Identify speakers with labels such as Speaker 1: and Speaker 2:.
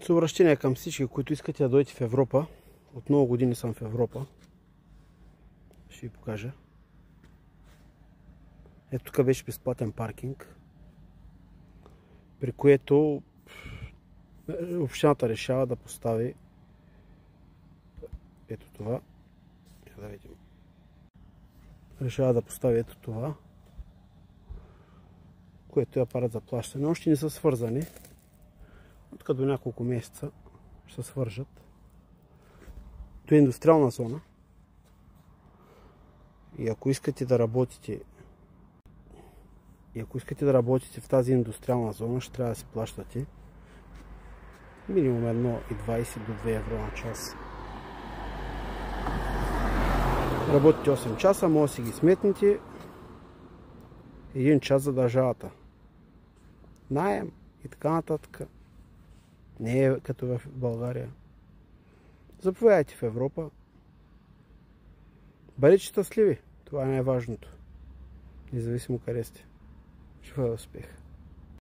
Speaker 1: С обращение към всички, които искате да дойдете в Европа. От много години съм в Европа. Ще ви покажа. Ето тук беше безплатен паркинг, при което общината решава да постави ето това. Да видим. Решава да постави ето това, което е апарат за плащане. Още не са свързани. Тук до няколко месеца ще се свържат. Това е индустриална зона. И ако искате да работите в тази индустриална зона, ще трябва да си плащате минимум 1,20 до 2 евро на час. Работите 8 часа, може да си ги сметнете. 1 час за държавата. Наем и така нататък. Не е като в България. Заповядайте в Европа. Бъдете щастливи. Това е най-важното. Независимо къде сте. Живот и успех!